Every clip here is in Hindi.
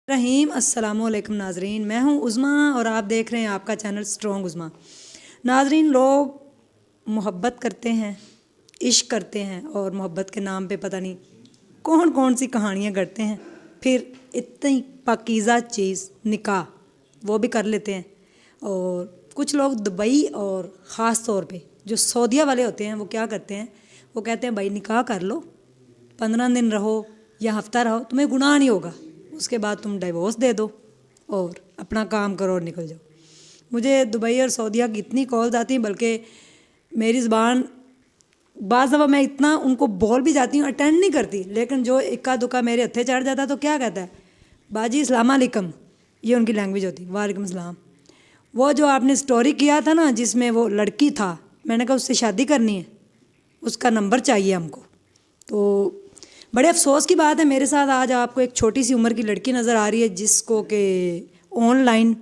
रहीम अस्सलामुअलैकुम नाजरीन, मैं हूं उज़मा और आप देख रहे हैं आपका चैनल स्ट्रॉन्ग उज़मा। नाजरीन, लोग मोहब्बत करते हैं, इश्क करते हैं और मोहब्बत के नाम पे पता नहीं कौन कौन सी कहानियाँ गढ़ते हैं। फिर इतनी पाकीज़ा चीज़ निकाह वो भी कर लेते हैं। और कुछ लोग दुबई और ख़ास तौर पे जो सऊदीया वाले होते हैं वो क्या करते हैं, वो कहते हैं भाई निकाह कर लो, 15 दिन रहो या हफ्ता रहो, तुम्हें गुनाह नहीं होगा, उसके बाद तुम डिवोर्स दे दो और अपना काम करो और निकल जाओ। मुझे दुबई और सऊदीया की इतनी कॉल्स आती हैं, बल्कि मेरी ज़बान बाज़ दफ़ा मैं इतना उनको बोल भी जाती हूँ, अटेंड नहीं करती, लेकिन जो इक्का दुक्का मेरे हत्थे चढ़ जाता है तो क्या कहता है, बाजी अस्सलाम वालेकुम, ये उनकी लैंग्वेज होती है, वालेकुम सलाम। वो जो आपने स्टोरी किया था ना जिसमें वो लड़की था, मैंने कहा उससे शादी करनी है, उसका नंबर चाहिए हमको। तो बड़े अफसोस की बात है, मेरे साथ आज आपको एक छोटी सी उम्र की लड़की नज़र आ रही है जिसको कि ऑनलाइन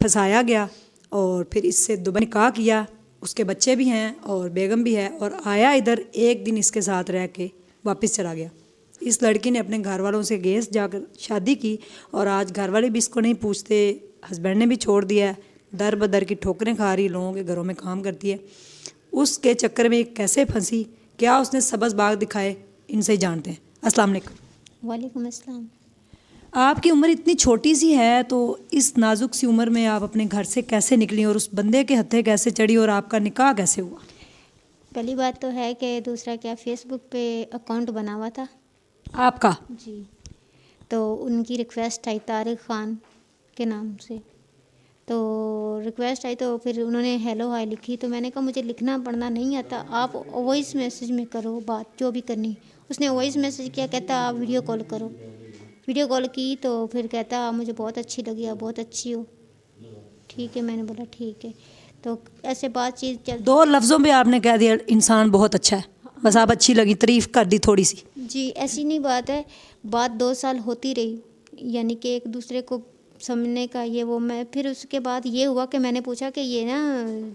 फंसाया गया और फिर इससे दुबई निकाह किया। उसके बच्चे भी हैं और बेगम भी है, और आया इधर एक दिन इसके साथ रह के वापस चला गया। इस लड़की ने अपने घर वालों से गेस जाकर शादी की और आज घर वाले भी इसको नहीं पूछते, हस्बैंड ने भी छोड़ दिया है, दर बदर की ठोकरें खा रही, लोगों के घरों में काम करती है। उसके चक्कर में कैसे फंसी, क्या उसने सबज बाग दिखाए, इनसे ही जानते हैं। अस्सलाम वालेकुम। वालेकुम अस्सलाम। आपकी उम्र इतनी छोटी सी है, तो इस नाजुक सी उम्र में आप अपने घर से कैसे निकली और उस बंदे के हत्थे कैसे चढ़ी और आपका निकाह कैसे हुआ? पहली बात तो है कि दूसरा क्या, फेसबुक पे अकाउंट बना हुआ था आपका? जी। तो उनकी रिक्वेस्ट आई तारिक ख़ान के नाम से, तो रिक्वेस्ट आई तो फिर उन्होंने हेलो हाय लिखी। तो मैंने कहा मुझे लिखना पढ़ना नहीं आता, आप वॉइस मैसेज में करो बात जो भी करनी। उसने वॉइस मैसेज किया, कहता आप वीडियो कॉल करो। वीडियो कॉल की तो फिर कहता आप मुझे बहुत अच्छी लगी, आप बहुत अच्छी हो। ठीक है, मैंने बोला ठीक है। तो ऐसे बातचीत चल 2 लफ्ज़ों में आपने कह दिया इंसान बहुत अच्छा है, बस आप अच्छी लगी, तारीफ़ कर दी थोड़ी सी। जी, ऐसी नहीं बात है। बात 2 साल होती रही, यानी कि एक दूसरे को समझने का ये वो। मैं फिर उसके बाद ये हुआ कि मैंने पूछा कि ये ना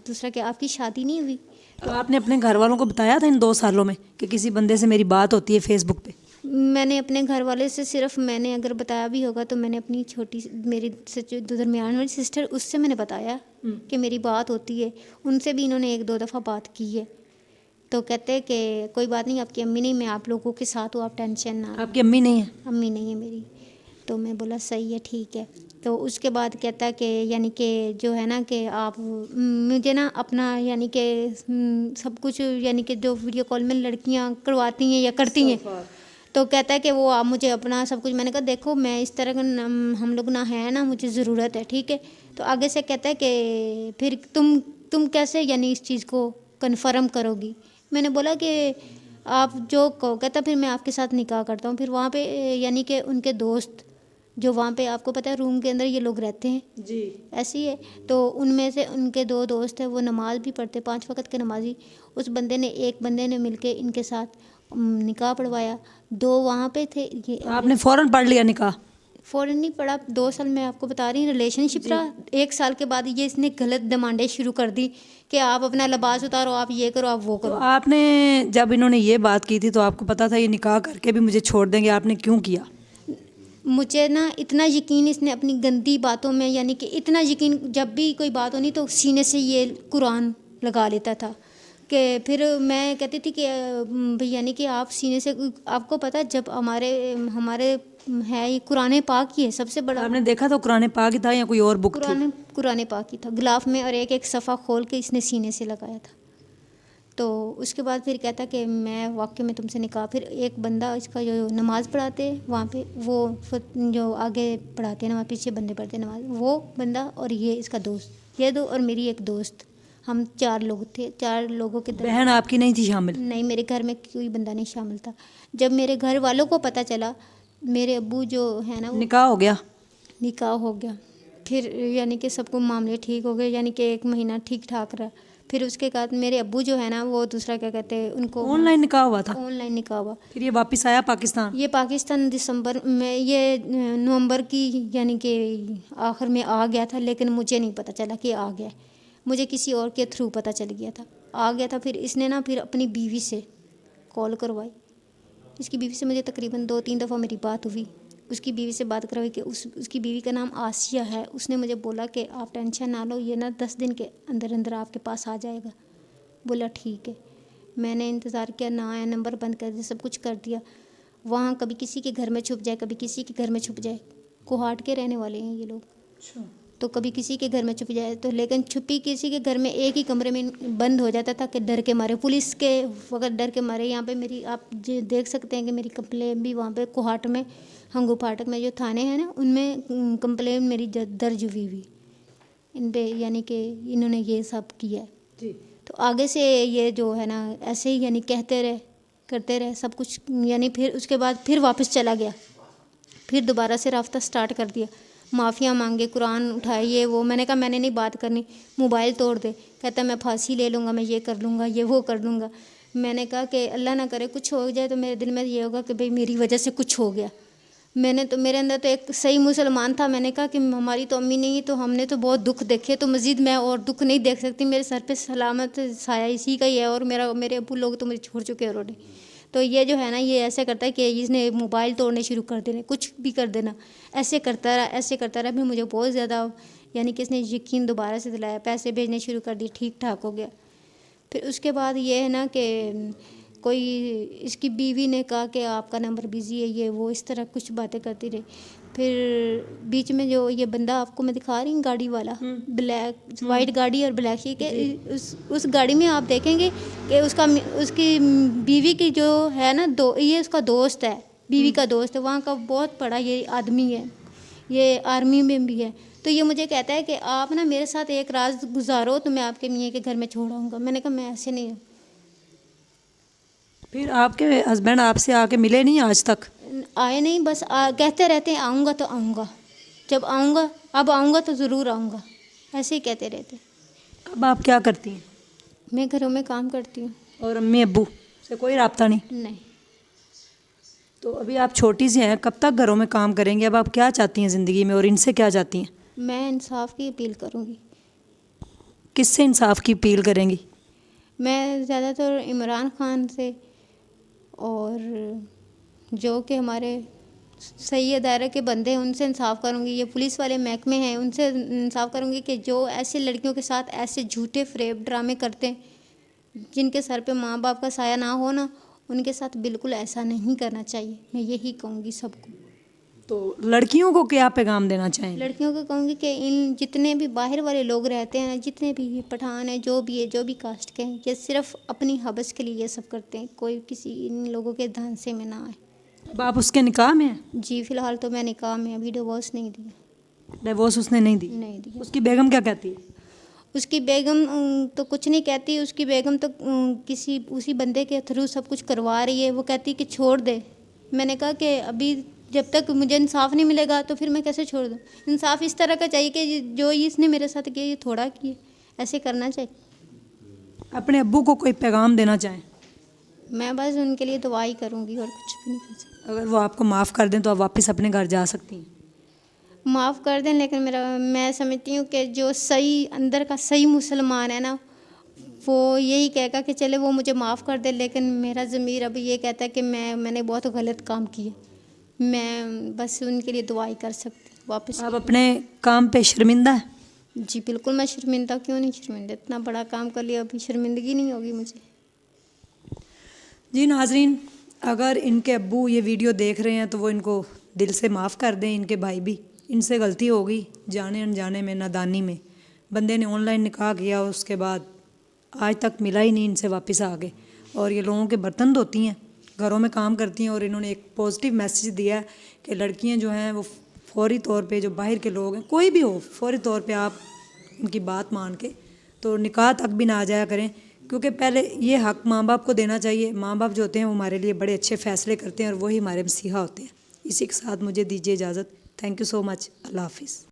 दूसरा कि आपकी शादी नहीं हुई? तो आपने अपने घर वालों को बताया था इन 2 सालों में कि किसी बंदे से मेरी बात होती है फेसबुक पे? मैंने अपने घर वाले से सिर्फ, मैंने अगर बताया भी होगा तो मैंने अपनी छोटी मेरी से जो दरमियान वाली सिस्टर, उससे मैंने बताया कि मेरी बात होती है। उनसे भी इन्होंने 1-2 दफ़ा बात की है। तो कहते हैं कि कोई बात नहीं, आपकी अम्मी नहीं, मैं आप लोगों के साथ हूँ, आप टेंशन ना। आपकी अम्मी नहीं है? अम्मी नहीं है मेरी। तो मैं बोला सही है, ठीक है। तो उसके बाद कहता कि यानी कि जो है ना कि आप मुझे ना अपना यानी कि सब कुछ यानी कि जो वीडियो कॉल में लड़कियां करवाती हैं या करती हैं, तो कहता है कि वो आप मुझे अपना सब कुछ। मैंने कहा देखो मैं इस तरह का हम लोग ना है ना, मुझे ज़रूरत है, ठीक है। तो आगे से कहता है कि फिर तुम कैसे यानी इस चीज़ को कन्फर्म करोगी? मैंने बोला कि आप जो कहो। कहता फिर मैं आपके साथ निकाह करता हूँ। फिर वहाँ पे यानी कि उनके दोस्त जो वहाँ पे, आपको पता है रूम के अंदर ये लोग रहते हैं जी। ऐसी है। तो उनमें से उनके 2 दोस्त हैं, वो नमाज भी पढ़ते, 5 वक्त के नमाजी। उस बंदे ने, एक बंदे ने मिलके इनके साथ निकाह पढ़वाया। 2 वहाँ पे थे। ये आपने फ़ौरन पढ़ लिया निकाह? फ़ौरन नहीं पढ़ा, 2 साल मैं आपको बता रही हूँ रिलेशनशिप रहा। 1 साल के बाद ये इसने गलत डिमांडें शुरू कर दी कि आप अपना लिबास उतारो, आप ये करो, आप वो तो करो। आपने जब इन्होंने ये बात की थी तो आपको पता था ये निकाह करके भी मुझे छोड़ देंगे, आपने क्यों किया? मुझे ना इतना यकीन इसने अपनी गंदी बातों में, यानी कि इतना यकीन, जब भी कोई बात होनी तो सीने से ये कुरान लगा लेता था। कि फिर मैं कहती थी कि भाई यानी कि आप सीने से, आपको पता है जब हमारे हमारे है ये कुरान पाक ही है सबसे बड़ा। आपने देखा तो कुरान पाक ही था या कोई और बुक थी? कुरान पाक ही था गिलाफ में, और एक एक सफ़ा खोल के इसने सीने से लगाया था। तो उसके बाद फिर कहता कि मैं वाकई में तुमसे निकाह। फिर एक बंदा इसका जो नमाज़ पढ़ाते वहाँ पे, वो जो आगे पढ़ाते हैं नमाज़, पीछे बंदे पढ़ते नमाज़, वो बंदा और ये इसका दोस्त, ये 2 और मेरी एक दोस्त, हम 4 लोग थे। 4 लोगों के बहन आपकी नहीं थी शामिल? नहीं, मेरे घर में कोई बंदा नहीं शामिल था। जब मेरे घर वालों को पता चला, मेरे अब्बू जो है ना, वो निकाह हो गया? निकाह हो गया। फिर यानी कि सबको मामले ठीक हो गए, यानी कि 1 महीना ठीक ठाक रहा। फिर उसके बाद मेरे अब्बू जो है ना, वो दूसरा क्या कहते हैं उनको, ऑनलाइन निकाह हुआ था? ऑनलाइन निकाह हुआ। फिर ये वापस आया पाकिस्तान? ये पाकिस्तान दिसंबर में, ये नवंबर की यानी कि आखिर में आ गया था, लेकिन मुझे नहीं पता चला कि आ गया। मुझे किसी और के थ्रू पता चल गया था, आ गया था। फिर इसने ना फिर अपनी बीवी से कॉल करवाई। इसकी बीवी से मुझे तकरीबन 2-3 दफ़ा मेरी बात हुई। उसकी बीवी से बात करवाई कि उसकी बीवी का नाम आसिया है। उसने मुझे बोला कि आप टेंशन ना लो, ये ना 10 दिन के अंदर अंदर आपके पास आ जाएगा। बोला ठीक है। मैंने इंतज़ार किया, ना आया, नंबर बंद कर दिया, सब कुछ कर दिया। वहाँ कभी किसी के घर में छुप जाए, कभी किसी के घर में छुप जाए। कोहाट के रहने वाले हैं ये लोग। तो कभी किसी के घर में छुप जाए तो, लेकिन छुपी किसी के घर में एक ही कमरे में बंद हो जाता था कि डर के मारे, पुलिस के वक्त डर के मारे। यहाँ पे मेरी आप देख सकते हैं कि मेरी कंप्लेन भी वहाँ पे कोहाट में, हंगू फाटक में जो थाने हैं ना, उनमें कंप्लेन मेरी दर्ज हुई इन पे, यानी कि इन्होंने ये सब किया है जी। तो आगे से ये जो है ना ऐसे ही यानी कहते रहे, करते रहे सब कुछ, यानी फिर उसके बाद फिर वापस चला गया, फिर दोबारा से रास्ता स्टार्ट कर दिया। माफ़िया मांगे, कुरान उठाए, ये वो। मैंने कहा मैंने नहीं बात करनी, मोबाइल तोड़ दे। कहता मैं फांसी ले लूँगा, मैं ये कर लूँगा, ये वो कर लूँगा। मैंने कहा कि अल्लाह ना करे कुछ हो जाए तो मेरे दिल में ये होगा कि भाई मेरी वजह से कुछ हो गया। मेरे अंदर तो एक सही मुसलमान था। मैंने कहा कि हमारी तो अम्मी नहीं, तो हमने तो बहुत दुख देखे, तो मज़ीद मैं और दुख नहीं देख सकती। मेरे सर पे सलामत साया इसी का ही है, और मेरे अब्बू लोग तो मुझे छोड़ चुके हैं ऑलरेडी। तो ये जो है ना, ये ऐसे करता है कि इसने मोबाइल तोड़ने शुरू कर देने, कुछ भी कर देना, ऐसे करता रहा, ऐसे करता रहा। फिर मुझे बहुत ज़्यादा यानी कि इसने यकीन दोबारा से दिलाया, पैसे भेजने शुरू कर दिए, ठीक ठाक हो गया। फिर उसके बाद ये है ना कि कोई इसकी बीवी ने कहा कि आपका नंबर बिज़ी है, ये वो, इस तरह कुछ बातें करती रही। फिर बीच में जो ये बंदा आपको मैं दिखा रही हूँ, गाड़ी वाला, ब्लैक वाइट गाड़ी और ब्लैक शी के, उस गाड़ी में आप देखेंगे कि उसकी बीवी की जो है ना, ये उसका दोस्त है, बीवी का दोस्त है, वहाँ का बहुत बड़ा ये आदमी है, ये आर्मी में भी है। तो ये मुझे कहता है कि आप ना मेरे साथ एक रात गुजारो तो मैं आपके मियाँ के घर में छोड़ आऊँगा। मैंने कहा मैं ऐसे नहीं। फिर आपके हस्बैंड आपसे आके मिले नहीं आज तक? आए नहीं, बस कहते रहते हैं आऊँगा तो आऊँगा, जब आऊँगा, अब आऊँगा तो ज़रूर आऊँगा, ऐसे ही कहते रहते। अब आप क्या करती हैं? मैं घरों में काम करती हूँ। और अम्मी अब्बू से कोई राब्ता नहीं? नहीं। तो अभी आप छोटी सी हैं, कब तक घरों में काम करेंगी? अब आप क्या चाहती हैं ज़िंदगी में, और इनसे क्या चाहती हैं? मैं इंसाफ की अपील करूँगी। किससे इंसाफ की अपील करेंगी? मैं ज़्यादातर इमरान खान से, और जो कि हमारे सही अदारे के बंदे हैं उनसे इंसाफ करूँगी। ये पुलिस वाले महकमे हैं, उनसे इंसाफ करूँगी कि जो ऐसे लड़कियों के साथ ऐसे झूठे फ्रेब ड्रामे करते हैं, जिनके सर पे माँ बाप का साया ना हो ना, उनके साथ बिल्कुल ऐसा नहीं करना चाहिए। मैं यही कहूँगी सबको। तो लड़कियों को क्या पैगाम देना चाहें? लड़कियों को कहूँगी कि इन जितने भी बाहर वाले लोग रहते हैं, जितने भी ये पठान हैं, जो भी है, जो भी कास्ट के हैं, ये सिर्फ अपनी हवस के लिए ये सब करते हैं। कोई किसी इन लोगों के धांसे में ना आए। अब आप उसके निकाह में हैं? जी फ़िलहाल तो मैं निकाह में, अभी डिवोर्स नहीं दिया। डिवोर्स उसने नहीं दी? नहीं दिया। उसकी बेगम क्या कहती है? उसकी बेगम तो कुछ नहीं कहती। उसकी बेगम तो किसी उसी बंदे के थ्रू सब कुछ करवा रही है। वो कहती कि छोड़ दे। मैंने कहा कि अभी जब तक मुझे इंसाफ नहीं मिलेगा तो फिर मैं कैसे छोड़ दूँ। इंसाफ इस तरह का चाहिए कि जो इसने मेरे साथ किया ये थोड़ा किया, ऐसे करना चाहिए। अपने अब्बू को कोई पैगाम देना चाहें? मैं बस उनके लिए दुआ ही करूँगी और कुछ भी नहीं कर सकती। अगर वो आपको माफ़ कर दें तो आप वापस अपने घर जा सकती हैं? माफ़ कर दें, लेकिन मैं समझती हूँ कि जो सही अंदर का सही मुसलमान है ना, वो यही कहेगा कि चले वो मुझे माफ़ कर दे। लेकिन मेरा ज़मीर अभी ये कहता है कि मैंने बहुत गलत काम किए। मैं बस उनके लिए दुआ ही कर सकती हूँ वापस। आप अपने काम पे शर्मिंदा हैं? जी बिल्कुल, मैं शर्मिंदा क्यों नहीं शर्मिंदा। इतना बड़ा काम कर लिया, अभी शर्मिंदगी नहीं होगी मुझे। जी नाजरीन, अगर इनके अब्बू ये वीडियो देख रहे हैं तो वो इनको दिल से माफ़ कर दें। इनके भाई भी, इनसे गलती हो गई जाने अनजाने में, नादानी में। बंदे ने ऑनलाइन निकाह किया, उसके बाद आज तक मिला ही नहीं इनसे वापस आके। और ये लोगों के बर्तन धोती हैं, घरों में काम करती हैं। और इन्होंने एक पॉजिटिव मैसेज दिया है कि लड़कियां जो हैं वो फौरी तौर पे, जो बाहर के लोग हैं कोई भी हो, फौरी तौर पे आप उनकी बात मान के तो निकाह तक भी ना आ जाया करें। क्योंकि पहले ये हक़ माँ बाप को देना चाहिए। माँ बाप जो होते हैं वो हमारे लिए बड़े अच्छे फ़ैसले करते हैं और वही हमारे मसीहा होते हैं। इसी के साथ मुझे दीजिए इजाज़त। Thank you so much. अल्लाह हाफिज़।